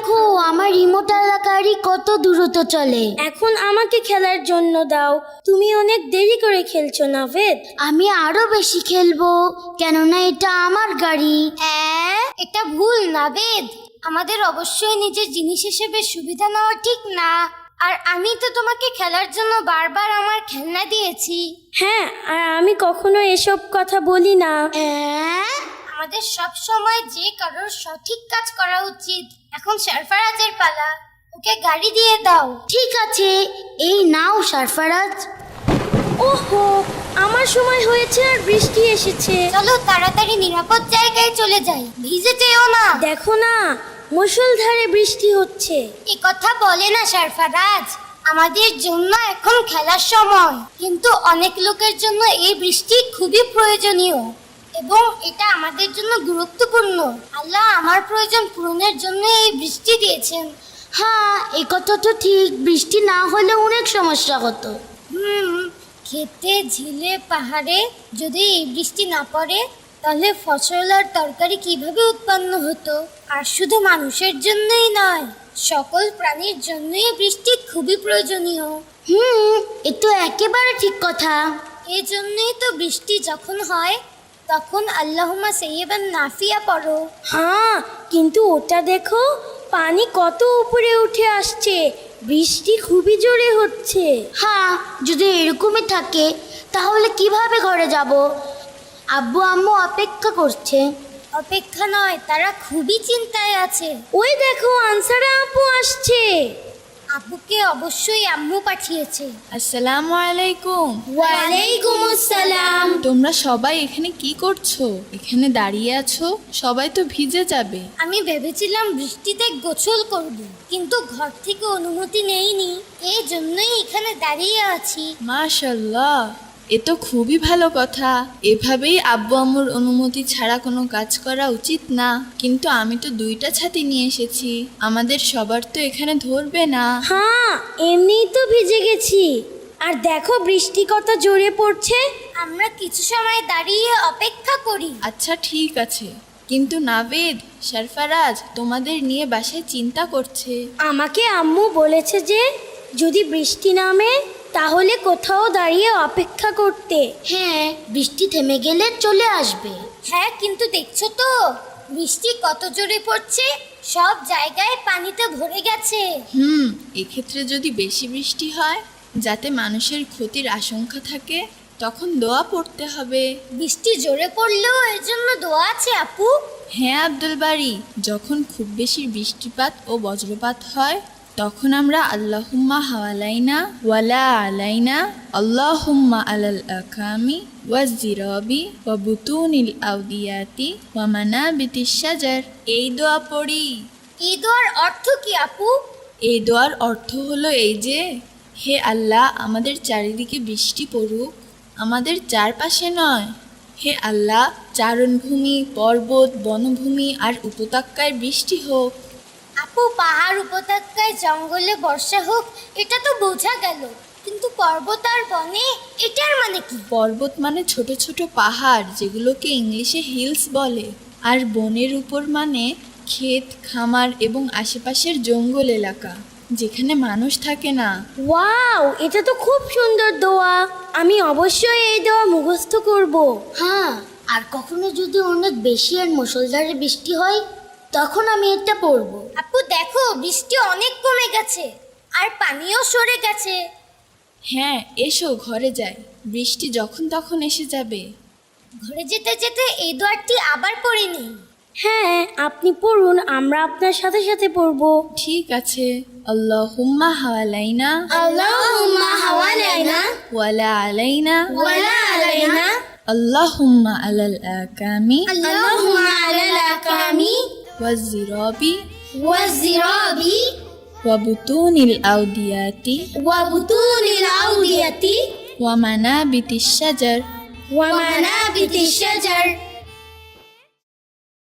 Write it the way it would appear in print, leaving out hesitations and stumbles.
দেখো আমার রিমোট গাড়ি কত দ্রুত চলে। এখন আমাকে খেলার জন্য দাও, তুমি অনেক দেরি করে খেলছো নাভেদ। আমি আরো বেশি খেলবো, কেননা এটা আমার গাড়ি। এটা ভুল নাভেদ, আমাদের অবশ্যই নিজের জিনিস হিসেবে সুবিধা নেওয়া ঠিক না। আর আমি তো তোমাকে খেলার জন্য বারবার আমার খেলনা দিয়েছি। হ্যাঁ, আর আমি কখনো এসব কথা বলি না। আমাদের সব সময় যে কারোর সঠিক কাজ করা উচিত। এখন সরফরাজের পালা, ওকে গাড়ি দিয়ে দাও। ঠিক আছে, এই নাও সরফরাজ। ওহো, আমার সময় হয়েছে আর বৃষ্টি এসেছে। চলো তাড়াতাড়ি নিরাপদ জায়গায় চলে যাই, ভিজে যেও না। দেখো না, মুষলধারে বৃষ্টি হচ্ছে। এ কথা বলে না সরফরাজ, আমাদের জন্য এখন খেলার সময়, কিন্তু অনেক লোকের জন্য এই বৃষ্টি খুবই প্রয়োজনীয় এবং এটা আমাদের জন্য গুরুত্বপূর্ণ। আল্লাহ আমার প্রয়োজন পূরণের জন্য এই বৃষ্টি দিয়েছেন। হ্যাঁ, এই কথা তো ঠিক, বৃষ্টি না হলে অনেক সমস্যা হতো। খেতে, ঝিলে, পাহাড়ে যদি এই বৃষ্টি না পড়ে তাহলে ফসল আর তরকারি কিভাবে উৎপন্ন হতো? আর শুধু মানুষের জন্যই নয়, সকল প্রাণীর জন্যই বৃষ্টি খুবই প্রয়োজনীয়। এ তো একেবারে ঠিক কথা। এই জন্যই তো বৃষ্টি যখন হয় তখন আল্লাহুম্মা সাইয়্যিবান নাফিয়া পড়ো। হ্যাঁ, কিন্তু ওটা দেখো, পানি কত উপরে উঠে আসছে, বৃষ্টি খুবই জোরে হচ্ছে। হ্যাঁ, যদি এরকমই থাকে তাহলে কিভাবে ঘরে যাব? আব্বু আম্মু অপেক্ষা করছে। অপেক্ষা নয়, তারা খুবই চিন্তায় আছে। ওই দেখো, আনসারা আপু আসছে। আব্বুকে অবশ্যই আম্মু পাঠিয়েছে। আসসালামু আলাইকুম। ওয়ালাইকুম আসসালাম। তোমরা সবাই এখানে কি করছো? এখানে দাঁড়িয়ে আছো, সবাই তো ভিজে যাবে। আমি ভেবেছিলাম বৃষ্টিতে গোসল করব, কিন্তু ঘর থেকে অনুমতি নেইনি, এই জন্যই এখানে দাঁড়িয়ে আছি। মাশাআল্লাহ, এ তো খুবই ভালো কথা। এভাবেই আব্বু আম্মুর অনুমতি ছাড়া কোনো কাজ করা উচিত না। কিন্তু আমি তো 2টা ছাতি নিয়ে এসেছি, আমাদের সবার তো এখানে ধরবে না। হ্যাঁ, এমনিই তো ভিজে গেছি। আর দেখো বৃষ্টি কত জোরে পড়ছে। আমরা কিছু সময় দাঁড়িয়ে অপেক্ষা করি। আচ্ছা ঠিক আছে, কিন্তু নাভেদ, সরফরাজ তোমাদের নিয়ে বাসায় চিন্তা করছে। আমাকে আম্মু বলেছে যে যদি বৃষ্টি নামে তাহলে কোথাও দাঁড়িয়ে অপেক্ষা করতে। হ্যাঁ, বৃষ্টি থেমে গেলে চলে আসবে। হ্যাঁ, কিন্তু দেখছো তো বৃষ্টি কত জোরে পড়ছে, সব জায়গায় পানিতে ভরে গেছে। এক্ষেত্রে যদি বেশি বৃষ্টি হয়, যাতে মানুষের ক্ষতির আশঙ্কা থাকে, তখন দোয়া পড়তে হবে। বৃষ্টি জোরে পড়লেও এর জন্য দোয়া আছে আপু? হ্যাঁ আব্দুল বারী, যখন খুব বেশি বৃষ্টিপাত ও বজ্রপাত হয় তখন আমরা আল্লাহুম্মা হাওয়ালাইনা ওয়ালা আলাইনা, আল্লাহুম্মা আলাল আকামি ওয়াজ-জিরাবি ওয়া বুতুনিল আউদিয়াতি ওয়া মানাবিতিশ শাজার, এই দোয়া পড়ি। এই দোয়ার অর্থ কি আপু? এই দোয়ার অর্থ হলো এই যে, হে আল্লাহ, আমাদের চারিদিকে বৃষ্টি পড়ুক, আমাদের চারপাশে নয়। হে আল্লাহ, চারণভূমি, পর্বত, বনভূমি আর উপত্যকায় বৃষ্টি হোক। আপু, পাহাড়, উপত্যকায়, জঙ্গলে বর্ষা হোক, এটা তো বোঝা গেল, কিন্তু পর্বত আর বনে এটার মানে কি? পর্বত মানে ছোট ছোট পাহাড়, যেগুলোকে ইংলিশে হিলস বলে। আর বনের উপর মানে ক্ষেত, খামার এবং আশেপাশের জঙ্গল এলাকা, যেখানে মানুষ থাকে না। ওয়াও, এটা তো খুব সুন্দর দোয়া। আমি অবশ্যই এই দোয়া মুখস্থ করব। হ্যাঁ, আর কখনো যদি অনেক বেশি আর মুষলধারে বৃষ্টি হয় তখন আমি এটা পড়বো। আপু দেখো, বৃষ্টি অনেক কমে গেছে আর পানিও সরে গেছে। হ্যাঁ, এসো ঘরে যাই, বৃষ্টি যখন তখন এসে যাবে। ঘরে যেতে যেতে এই দোয়াটি আবার পড়ে নিই। হ্যাঁ, আপনি পড়ুন, আমরা আপনার সাথে সাথে পড়ব। ঠিক আছে। আল্লাহুম্মা হাওয়ালাইনা আল্লাহুম্মা হাওয়ালাইনা ওয়ালা আলাইনা ওয়ালা আলাইনা, আল্লাহুম্মা আলাল আকামি আল্লাহুম্মা আলাল আকামি ওয়াজ-জিরাবি ওয়াজ-জিরাবি ওয়া বুতুনিল আউদিয়াতি ওয়া বুতুনিল আউদিয়াতি ওয়া মানাবিতিশ শাজার। ওয়া মানাবিতিশ শাজার।